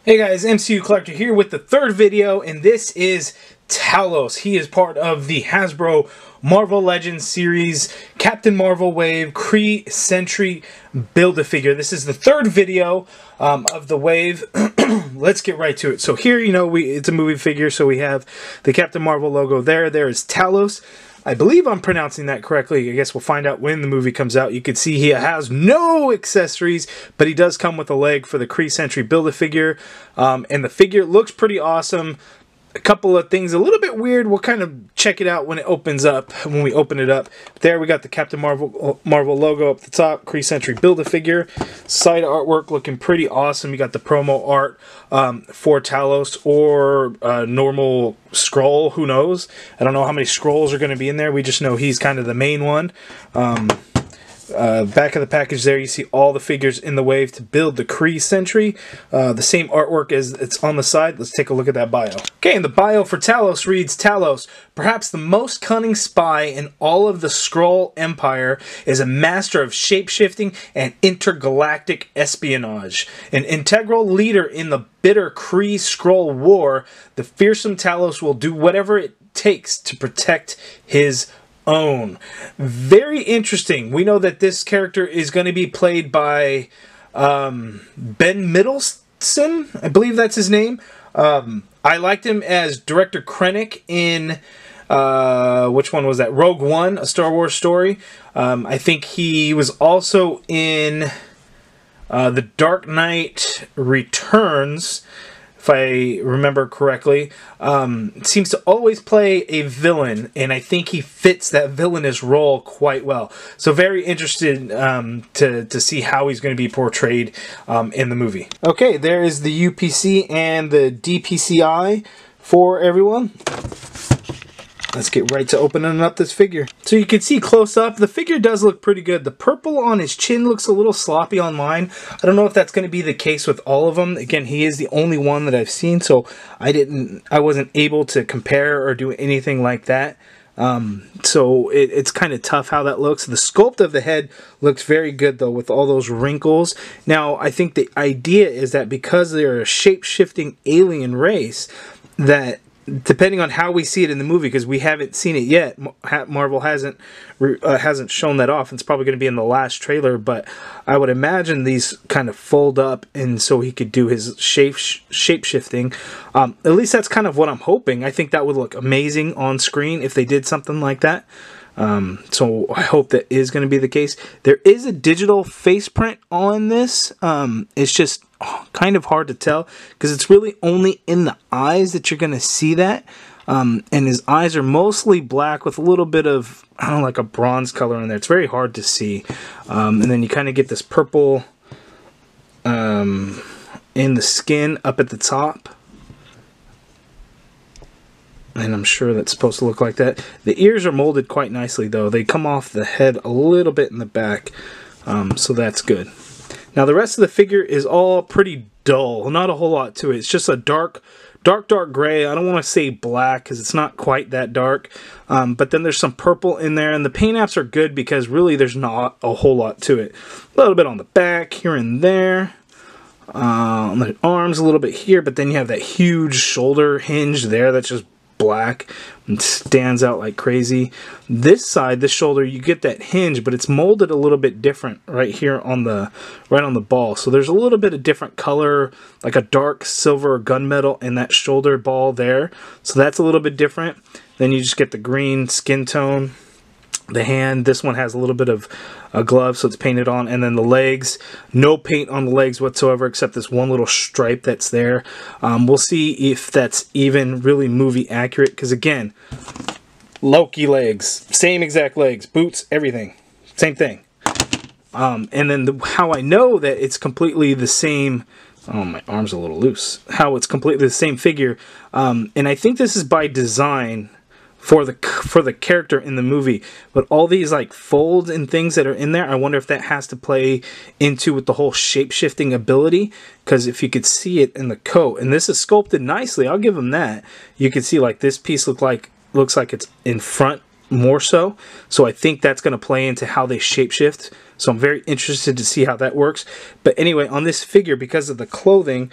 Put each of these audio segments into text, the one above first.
Hey guys, MCU Collector here with the third video, and this is Talos. He is part of the Hasbro Marvel Legends series, Captain Marvel wave, Kree Sentry Build-A-Figure. This is the third video of the wave. Let's get right to it. So here, it's a movie figure, so we have the Captain Marvel logo there. There is Talos. I believe I'm pronouncing that correctly. I guess we'll find out when the movie comes out. You can see he has no accessories, but he does come with a leg for the Kree Sentry Build-A-Figure. And the figure looks pretty awesome. A couple of things a little bit weird. We'll kind of check it out when it opens up, when we open it up. There we got the Captain Marvel logo up the top, Kree Sentry Build-A-Figure. Side artwork looking pretty awesome. You got the promo art for Talos or normal Skrull, who knows. I don't know how many Skrulls are going to be in there. We just know he's kind of the main one. Back of the package there, you see all the figures in the wave to build the Kree Sentry. The same artwork as it's on the side. Let's take a look at that bio. Okay, and the bio for Talos reads, Talos, perhaps the most cunning spy in all of the Skrull Empire, is a master of shape-shifting and intergalactic espionage. An integral leader in the bitter Kree-Skrull war, the fearsome Talos will do whatever it takes to protect his own. Very interesting. We know that this character is going to be played by Ben Middleton. I believe that's his name. I liked him as Director Krennic in which one was that? Rogue One, a Star Wars story. I think he was also in The Dark Knight Returns, if I remember correctly. Seems to always play a villain, and I think he fits that villainous role quite well. So very interested to see how he's going to be portrayed in the movie. Okay, there is the UPC and the DPCI for everyone. Let's get right to opening up this figure. So you can see close up, the figure does look pretty good. The purple on his chin looks a little sloppy online. I don't know if that's going to be the case with all of them. Again, he is the only one that I've seen, so I wasn't able to compare or do anything like that. So it's kind of tough how that looks. The sculpt of the head looks very good though, with all those wrinkles. Now, I think the idea is that because they're a shape-shifting alien race, that depending on how we see it in the movie, because we haven't seen it yet, Marvel hasn't shown that off. It's probably going to be in the last trailer, but I would imagine these kind of fold up, and so he could do his shape-shifting. At least that's kind of what I'm hoping. I think that would look amazing on screen if they did something like that. So I hope that is going to be the case. There is a digital face print on this. It's just kind of hard to tell because it's really only in the eyes that you're going to see that. And his eyes are mostly black with a little bit of, I don't know, like a bronze color in there. It's very hard to see. And then you kind of get this purple in the skin up at the top. And I'm sure that's supposed to look like that. The ears are molded quite nicely, though. They come off the head a little bit in the back, so that's good. Now, the rest of the figure is all pretty dull. Not a whole lot to it. It's just a dark gray. I don't want to say black because it's not quite that dark. But then there's some purple in there. And the paint apps are good because really there's not a whole lot to it. A little bit on the back, here and there. On the arms, a little bit here. But then you have that huge shoulder hinge there that's just black and stands out like crazy. This side, this shoulder, you get that hinge, but it's molded a little bit different right here on the ball. So there's a little bit of different color, like a dark silver gunmetal in that shoulder ball there. So that's a little bit different. Then you just get the green skin tone. The hand, this one has a little bit of a glove, so it's painted on. And then the legs, no paint on the legs whatsoever, except this one little stripe that's there. We'll see if that's even really movie accurate, because again, Loki legs, same exact legs, boots, everything, same thing. And then how I know that it's completely the same, oh, my arm's a little loose, how it's completely the same figure, and I think this is by design for the character in the movie, but all these like folds and things that are in there, I wonder if that has to play into with the whole shape-shifting ability, because if you could see it in the coat, and this is sculpted nicely, I'll give them that. You can see like this piece looks like it's in front more so I think that's going to play into how they shapeshift. So I'm very interested to see how that works. But anyway, on this figure, because of the clothing,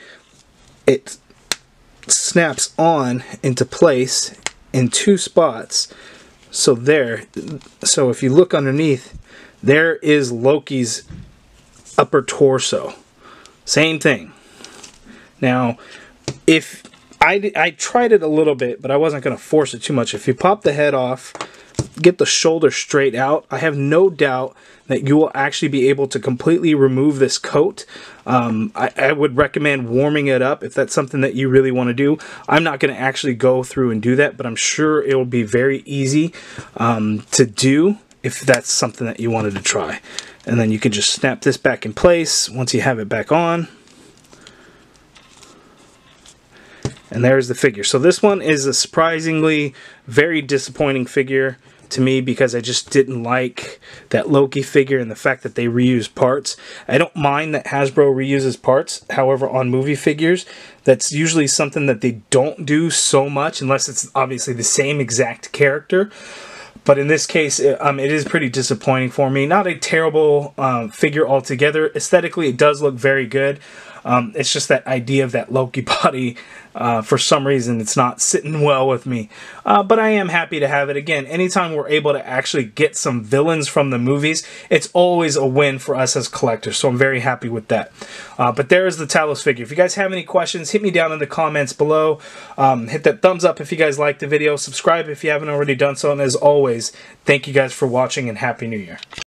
it snaps on into place in 2 spots. So there, so if you look underneath, there is Loki's upper torso. Same thing. Now, if I tried it a little bit, but I wasn't going to force it too much. If you pop the head off, get the shoulder straight out, I have no doubt that you will actually be able to completely remove this coat. I would recommend warming it up if that's something that you really want to do. I'm not going to actually go through and do that, but I'm sure it will be very easy to do if that's something that you wanted to try. And then you can just snap this back in place once you have it back on. And there's the figure. So this one is a surprisingly very disappointing figure to me because I just didn't like that Loki figure and the fact that they reuse parts. I don't mind that Hasbro reuses parts. However, on movie figures, that's usually something that they don't do so much unless it's obviously the same exact character. But in this case, it is pretty disappointing for me. Not a terrible figure altogether. Aesthetically, it does look very good. It's just that idea of that Loki body, for some reason, it's not sitting well with me. But I am happy to have it. Again, anytime we're able to actually get some villains from the movies, it's always a win for us as collectors. So I'm very happy with that. But there is the Talos figure. If you guys have any questions, hit me down in the comments below. Hit that thumbs up if you guys liked the video. Subscribe if you haven't already done so. And as always, thank you guys for watching and Happy New Year.